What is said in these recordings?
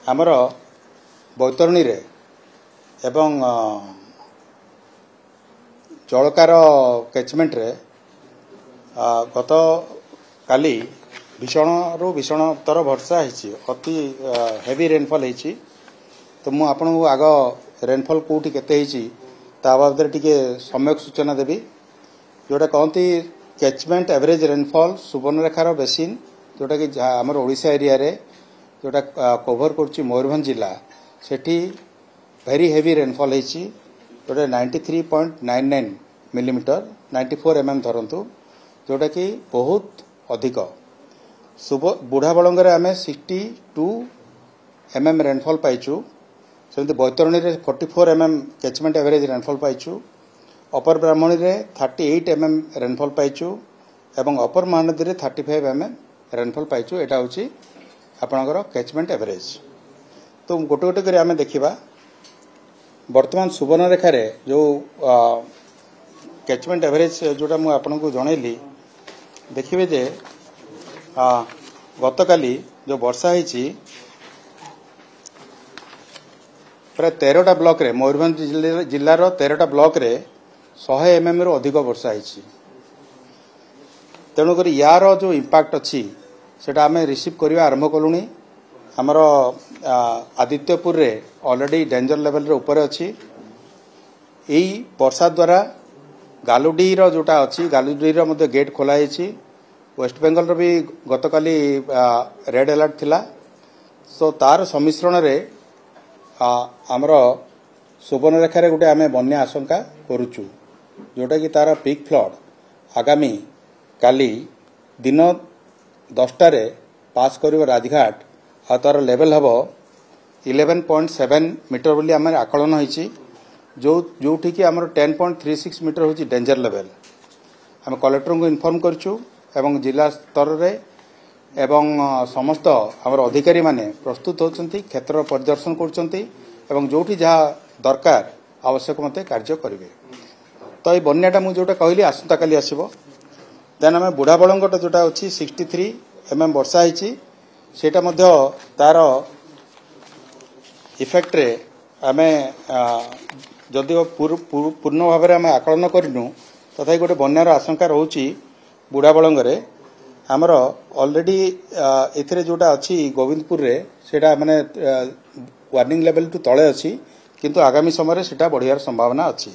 आमर बैतरणी रे एवं जलकार कैचमेंट रे गत काली भीषण रु भीषणतर वर्षा होती अति हेवी रेनफॉल होती। तो मु आपन आग रेनफॉल कौटी केते ता बाबद टिके सम्यक सूचना देवी। जोटा कहती कैचमेंट एवरेज रेनफॉल सुवर्णरेखार बेसिन जोटा कि आमर ओडिशा एरिया रे जोटा कवर कर मयूरभंज जिला सेठी वेरी हेवी रेनफॉल होती जोटा 93.99 मिलीमीटर 94 mm धरतु जोटा कि बहुत अधिक। बुढ़ा बलंगे आम 62 mm रेनफॉल पाइचु। सेमती बैतरणी रे 44 mm कैचमेंट एवरेज रेनफॉल पाइचु। अपर ब्राह्मणी रे 38 mm रेनफॉल पाइचु एवं अपर महानदी रे 35 mm रेनफॉल पाइचु। एटा होची आपनकर कैचमेंट एवरेज। तो गोटे गोटे कर आम देखा वर्तमान सुवर्णरेखा रे जो कैचमेंट एवरेज जोटा मुझे आपको जनइली देखिए जे गत काली जो वर्षा होती प्राय 13टा ब्लॉक रे मयूरभंज जिलार 13टा ब्लॉक रे 100 mm रु अधिक वर्षा होती। तेणुक यार जो इम्पैक्ट अच्छी सेटा आम रिसीव करवा आरंभ कलुनी। आमर आदित्यपुर रे ऑलरेडी डेंजर लेवल रे ऊपर अच्छी। यही वर्षा द्वारा गालुडी जोटा अच्छी गालुडी मध्य गेट खोलाई। वेस्ट बेंगल रो भी गतकाली रेड अलर्ट थिला। सो तार सम्मिश्रण रे आमर सुवर्णरेखा रे गोटे आमे बन्या आशंका करूचु जोटा कि तार पीक फ्लड आगामी काली दिन 10टा रे पास करिवो राजघाट आ तार लेवल हबो 11.7 मीटर बोली आमे आकलन होईची। जोठी कि आमर 10.36 मीटर होची डेंजर लेवल। आम कलेक्टर को इन्फॉर्म करचु एवं जिला स्तर रे एवं समस्त आमर अधिकारी माने प्रस्तुत होचंती क्षेत्र परिदर्शन करचंती एवं जोठी जहाँ दरकार आवश्यक मते कार्य करिवे। तो ये बन्याटा मु जोटा कहली आसंता काली आसीबो। देन आम बुढ़ा बलंगट जोटा अछि 63 mm वर्षा होईची सेटा मध्य तार इफेक्ट रे आमे जदि पूर्ण भाव में आम आकलन करूँ तथा गोटे बन्यार आशंका रोची बुढ़ा बलंगे आमर ऑलरेडी एथिरे जोटा अच्छी गोविंदपुर रे सेटा माने वार्निंग लेवल टू तले अच्छी किंतु आगामी समय सेटा बढ़ियार संभावना अच्छी।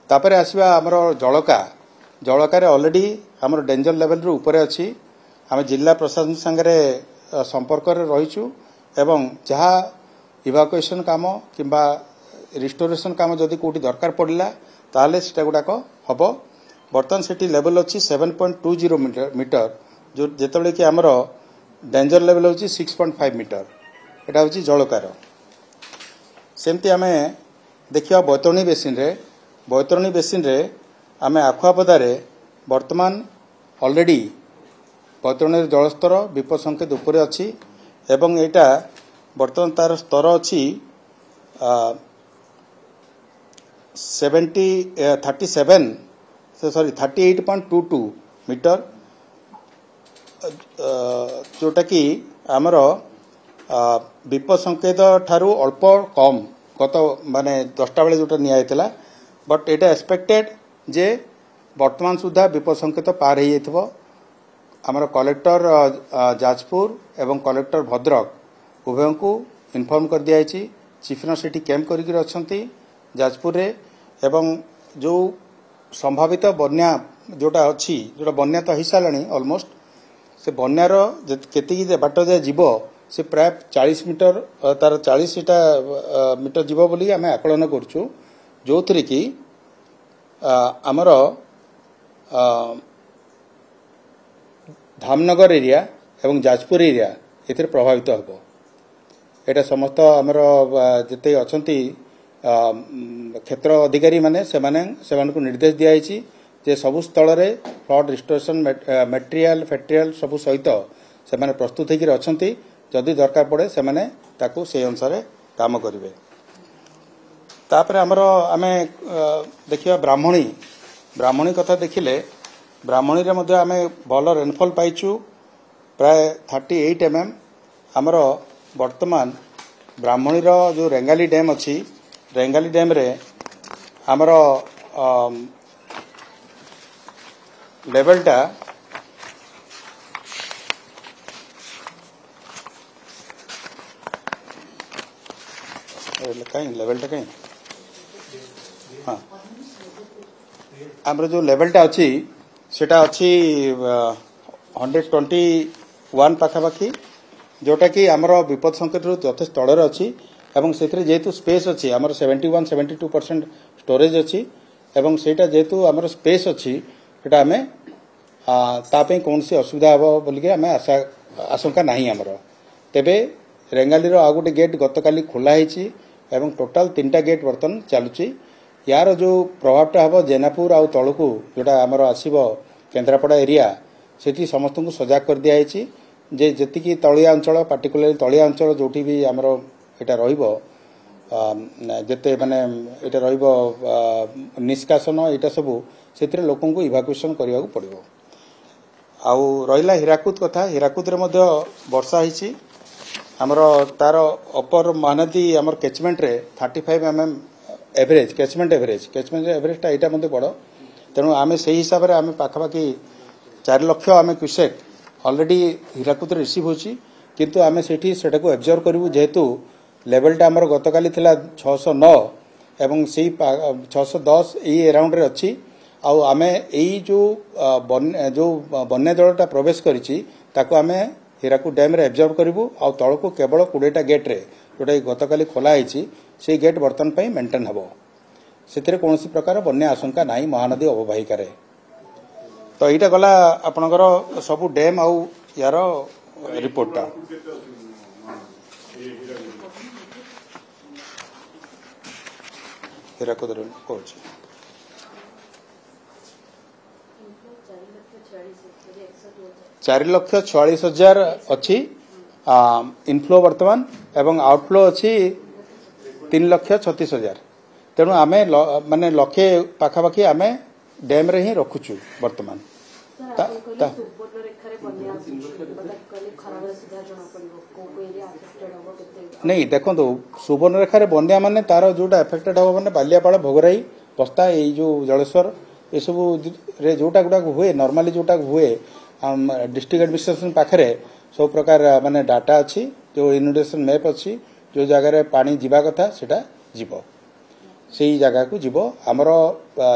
तापर आसवा आमर जलका रे ऑलरेडी आमर डेंजर लेवल रू ऊपर अच्छी। आम जिला प्रशासन संगे संपर्क रे रहीचु एवं जहाँ इवाकुएशन काम किंबा रिस्टोरेशन काम जदि कोटी दरकार पड़ला ताले सेटा गुडाक हबो। बर्तमान सेठी लेवल अच्छी 7.20 मीटर जो जेतबेले कि आमर डेंजर लेवल होची 6.5 मीटर। एटा होची जलकार। सेमती आमे देखिया बैतरणी बेसिन रे आमे आखुआपदा रे वर्तमान ऑलरेडी बैतरणी जलस्तर विपद संकेत ऊपर अच्छी एवं एटा वर्तमान तार स्तर अच्छी 38.22 मीटर जोटा कि आमर विपद संकेत ठारू अल्प कम गत माने 10टा बेले जोटा निया बट एटा एक्सपेक्टेड जे वर्तमान सुधा विपद संकेत पार हो जाइथिबो। आमर कलेक्टर जाजपुर एवं कलेक्टर भद्रक उभय को इन्फॉर्म कर दिया जायछि। चीफनो सेठी कैंप करिक अछंती जाजपुर रे एवं जो संभावित बन्या जोटा अच्छी जोटा बन्या तो हो साराणी ऑलमोस्ट से बन्यार केतिकी बाट जे जीव से प्राय 40 मीटर तार 40 मीटर जीव बोली आम आकलन करछु जो थी कि आमर धामनगर एरिया एवं जाजपुर एरिया एथिरे प्रभावित होबो। एटा समस्त आमर जते अछंती क्षेत्र अधिकारी माने सेमान को निर्देश दिया जे सबु स्थल रे फ्लड रिस्टोरेशन मटेरियल सबु सहित से माने प्रस्तुत होकर अछंती। जदि दरकार पड़े से माने ताकू से अनुसार काम करिवे। तापर आमर आमे देखिया ब्राह्मणी कथा देखिले ब्राह्मणी रे आम भल रेनफॉल पाइचु प्राय 38 mm आमर वर्तमान ब्राह्मणीर जो रेंगाली डैम अच्छी रेंगाली डैम रे आमर लेवलटा कहीं लेवलटा कहीं हाँ आमर जो लेवलटा अच्छी सेटा अच्छी 121 पाखापाखि जोटा कि आमर विपद संकेत यथेष तलर अच्छी एवं से जेहेतु स्पेस अच्छी आमर 71-72% स्टोरेज अच्छी एवं सेटा जेहेतु आमर स्पेस अच्छी सेटा आमे तापे कौन सी असुविधा हे बोलिके आमे आशंका नहीं आमर तेबे रेंगाली आ गोटे गेट गतकाली खोला होईची एवं टोटाल 3टा गेट बर्तन चलुची यार जो प्रभावटा हम जेनापुर आउ तलकू जोटा आमर आसब केन्द्रापड़ा एरिया सेठी समस्त को सजाग कर दिखाई जे जेतिकी तलिया अंचल पार्टिकुलरली तलिया अंचल जोटी भी आमर एटा रहिबो जेते माने एटा रहिबो निष्कासन एटा सबू सेतिरे लोकन को इवाकुएशन करबा को पड़िबो आउ रहिला हीराकुद कथा हीराकुद रे मध्य वर्षा हिची आमर तार अपर महानदी आमर कैचमेंट रे 35 mm एवरेज कैचमेंट एवरेजटा एटा मते बड़ तेणु आमे से हिसाब रे आमे पाखापाखि 4 लाख आमे क्यूसेक ऑलरेडी हीराकुद रिसीव होची किंतु आमे सेठी सेटा को एब्जॉर्ब करिवु जेहेतु लेवलटा हमर गतकाली थिला 609 एवं से 610 ए अराउंड रे अछि आउ आमे एई जो बन्या जलटा प्रवेश करिछि ताको आमे हीराकुद डैम रे एब्जॉर्ब करिवु आउ तळको केवल 20टा गेट रे जोटा गतकाली खोला होईछि से गेट बर्तन पई मेंटेन हबो सेतिरे कोनोसी प्रकार बन्या आशंका नाही महानदी अववाहिका रे तो यहाँ गला आपणकर सबू डैम आउ यार रिपोर्टटा हीराकुद कहूँ 4,46,000 अच्छी इनफ्लो वर्तमान एवं आउटफ्लो अच्छी 3,36,000 तेणु आमे माने लक्षे पाखापाखि आमे डैम रे ही रखुचु वर्तमान नहीं देखो सुवर्णरेखा बन्या माने तार जोटा एफेक्टेड हम माने बालियापाड़ भोगराई बस्ता ये जो जलेश्वर ये सब रे जोटा गुडा हुए नॉर्मली जोटा हुए डिस्ट्रिक्ट एडमिनिस्ट्रेशन पाखरे सब प्रकार माने डाटा अच्छी जो इनुडेशन मैप अच्छी जो जगह पानी जीवा कथा सेटा जीवो से जगह को जीवो आमर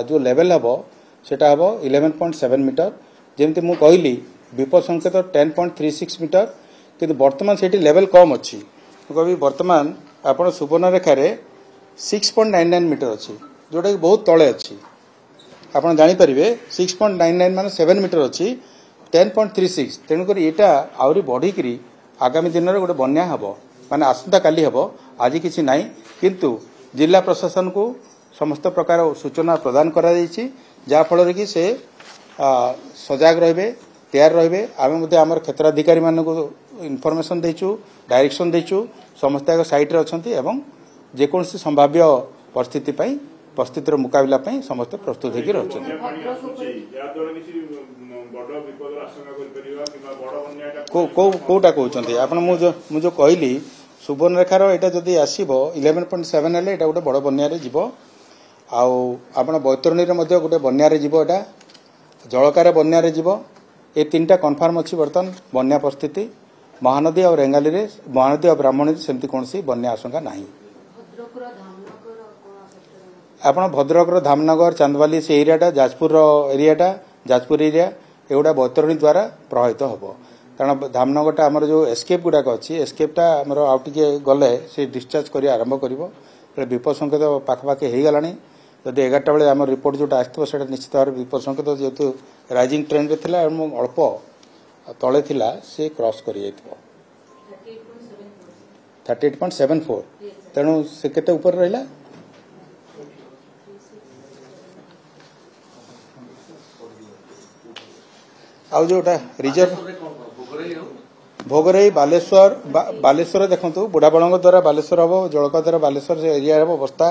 जो लेवल हम सेटा हम 11.7 मीटर जेमती मु कहली विपद संकेत 10.36 मीटर किंतु वर्तमान सेठी लेवल कम अच्छी कभी वर्तमान आपण सुवर्णरेखा 6.99 मीटर अच्छी जोटा कि बहुत तले अच्छी आपण जानीपारे 6.99 मान 7 मीटर अच्छी 10.36 तेणुक यहाँ आहरी बढ़ी आगामी दिन में गोटे बन्या हम माने आसंता काली हम आज किसी ना किंतु जिला प्रशासन को समस्त प्रकार सूचना प्रदान करा जहाँफल कि से सजग रे तैयार रे आम क्षेत्राधिकारी मान इनफर्मेशन देचु डायरेक्शन देचु समस्त साइट रे अछंती एवं जेकोसी संभाव्य परिस्थितिर मुकाबला समस्त प्रस्तुत होकर कौटा कहते आप जो कहली सुवर्णरेखार यहाँ जदि आसब 11.7 हेल्ले यहाँ गोटे बड़ बन्या जीव आप बैतरणी गोटे बन्या जीव यहाँ जलकार बन्या जीव ये 3टा कन्फर्म अच्छी बर्तमान बन्या परिस्थिति महानदी और रेंगाली महानदी और ब्राह्मणी सेमती कौन बन्या आशंका ना आप भद्रक धामनगर चांदवाली से एरियाटा जाजपुर एरिया एगुड़ा बैतरणी द्वारा प्रभावित हम कारण धामनगरटा आमर जो एस्केप गुड़ाक अच्छी एस्केपटा आमर आउ टे गले से डिस्चार्ज कर आरंभ कर विपद संकेत पाखापाखि हो गलानी जदि 11टा बेले आम रिपोर्ट जोटा आसो निश्चित भाव विपद संकेत जेहेतु राइजिंग ट्रेंड रे थिला अल्प तले थिला से क्रॉस कर 38.74 तेणु से केते ऊपर रहिला आउ जोटा रिजर्व भोगराई बालेश्वर देखु बुढ़ाबलंग द्वारा बालेश्वर हम जलका द्वारा बालेश्वर एरिया हम अवस्था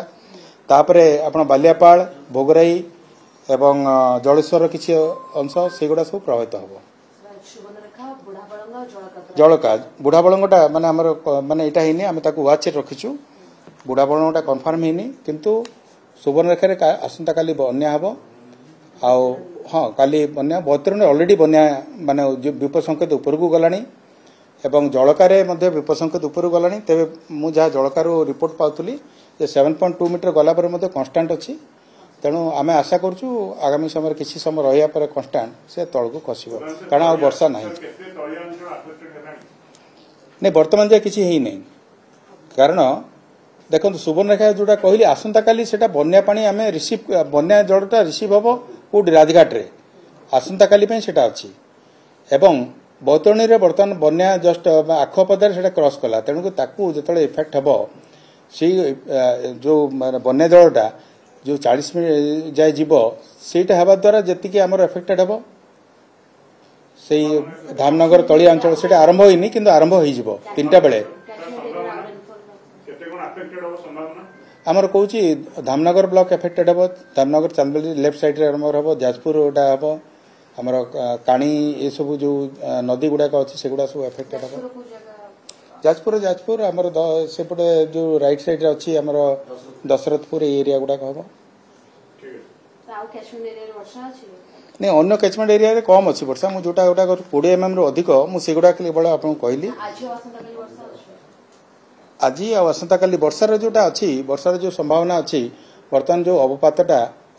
तापरे आपण बालियापाड़ भोगराई एवं जलेश्वर किसी अंश से गुड़ा सब प्रभावित हम ଜଳକା ବୁଢ଼ା ବଳଙ୍ଗଟା ମାନେ ଆମର ମାନେ ଏଇଟା ହେଇନି ଆମେ ତାକୁ ୱାଚରେ ରଖିଛୁ ବୁଢ଼ା ବଳଙ୍ଗଟା କନଫର୍ମ ହେଇନି କିନ୍ତୁ ସୁବର୍ଣ୍ଣରେଖାରେ ଆସନ୍ତାକାଲି ବନ୍ୟା ହେବ ଆଉ ହଁ କାଲି ବନ୍ୟା ବୈତରଣୀରେ ଅଲରେଡି ବନ୍ୟା ମାନେ ବିପଦ ସଂକେତ ଉପରକୁ ଗଲାଣି ଏବଂ ଜଳକାରେ ମଧ୍ୟ ବିପଦ ସଂକେତ ଉପରକୁ ଗଲାଣି ତେବେ ମୁଁ ଯାହା ଜଳକାରୁ ରିପୋର୍ଟ ପାଉଥିଲି ଯେ 7.2 ମିଟର ଗଲା ପରେ ମଧ୍ୟ କନଷ୍ଟାଣ୍ଟ ଅଛି ତେଣୁ ଆମେ ଆଶା କରୁଛୁ ଆଗାମୀ ସମୟରେ କିଛି ସମୟ ରହିବା ପରେ କନଷ୍ଟାଣ୍ଟ ସେ ତଳକୁ ଖସିବ କାରଣ ଆଉ ବର୍ଷା ନାହିଁ ନାଇଁ ବର୍ତ୍ତମାନ ଯାଏ କିଛି ହେଇନାହିଁ କାରଣ ଦେଖନ୍ତୁ ସୁବର୍ଣ୍ଣରେଖା ଯୋଉଟା କହିଲି ଆସନ୍ତାକାଲି ସେଟା ବନ୍ୟା ପାଣି ଆମେ ରିସିଭ ବନ୍ୟା ଜଳଟା ରିସିଭ ହେବ କୋଉଠି ରାଜଘାଟରେ ଆସନ୍ତାକାଲି ପାଇଁ ସେଟା ଅଛି ଏବଂ ବୈତରଣୀରେ ବର୍ତ୍ତମାନ ବନ୍ୟା ଜଷ୍ଟ ଆଖପାଦରେ ସେଟା କ୍ରସ୍ କଲା ତେଣୁ ତାକୁ ଯେତେବେଳେ ଇଫେକ୍ଟ ହେବ ସେଇ ଯୋଉ ବନ୍ୟା ଜଳଟା ଯୋଉ 40 ମିନିଟ୍ ଯାଏ ଯିବ ସେଇଟା ହେବା ଦ୍ୱାରା ଯେତିକି ଆମର ଏଫେକ୍ଟେଡ୍ ହେବ ସେଇ ଧାମନଗର ତଳି ଅଞ୍ଚଳ ସେଟା ଆରମ୍ଭ ହେଇନି କିନ୍ତୁ ଆରମ୍ଭ ହେଇଯିବ 3ଟା ବେଳେ ଆମର କହୁଛି ଧାମନଗର ବ୍ଲକ ଏଫେକ୍ଟେଡ୍ ହେବ ଧାମନଗର ଚାନ୍ଦବାଲି ଲେଫ୍ଟ ସାଇଡ୍ରେ ଆରମ୍ଭ ହେବ ଯାଜପୁର ଗୋଟା ହେବ ଆମର କାଣି ଏସବୁ ଯୋଉ ନଦୀ ଗୁଡ଼ାକ ଅଛି ସେଗୁଡ଼ା ସବୁ ଏଫେକ୍ଟେଡ୍ ହେବ ଯାଜପୁର ଆମର ସେପଟେ ଯୋଉ ରାଇଟ୍ ସାଇଡ୍ରେ ଅଛି ଆମର ଦଶରଥପୁର ଏଇ ଏରିଆ ଗୁଡ଼ାକ ହେବ ନାଇଁ ଅନ୍ୟ କ୍ୟାଚମେଣ୍ଟ ଏରିଆରେ କମ୍ ଅଛି ବର୍ଷା ମୁଁ ଯୋଉଟା 20 mm ରୁ ଅଧିକ ମୁଁ ସେଗୁଡ଼ା କେବଳ ଆପଣଙ୍କୁ କହିଲି ଆଜି ଆଉ ଆସନ୍ତାକାଲି ବର୍ଷାର ଯୋଉଟା ଅଛି ବର୍ଷାର ଯୋଉ ସମ୍ଭାବନା ଅଛି ବର୍ତ୍ତମାନ ଯୋଉ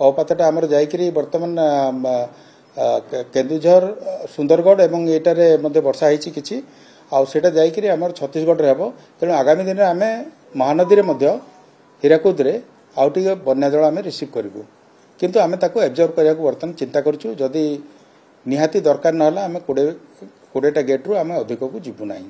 ଅବପାତଟା ଆମର ଯାଇକିରି ବର୍ତ୍ତମାନ କେନ୍ଦୁଝର ସୁନ୍ଦରଗଡ଼ ଏବଂ ଏଇଟାରେ ମଧ୍ୟ ବର୍ଷା ହେଇଛି କିଛି ଆଉ ସେଇଟା ଯାଇକିରି ଆମର ଛତିଶଗଡ଼ରେ ହେବ ତେଣୁ ଆଗାମୀ ଦିନରେ ଆମେ ମହାନଦୀରେ ମଧ୍ୟ ହୀରାକୁଦରେ ଆଉ ଟିକେ ବନ୍ୟା ଜଳ ଆମେ ରିସିଭ୍ କରିବୁ କିନ୍ତୁ ଆମେ ତାକୁ ଏବଜର୍ଭ କରିବାକୁ ବର୍ତ୍ତମାନ ଚିନ୍ତା କରୁଛୁ ଯଦି ନିହାତି ଦରକାର ନହେଲା ଆମେ 20ଟା ଗେଟ୍ରୁ ଆମେ ଅଧିକକୁ ଯିବୁ ନାହିଁ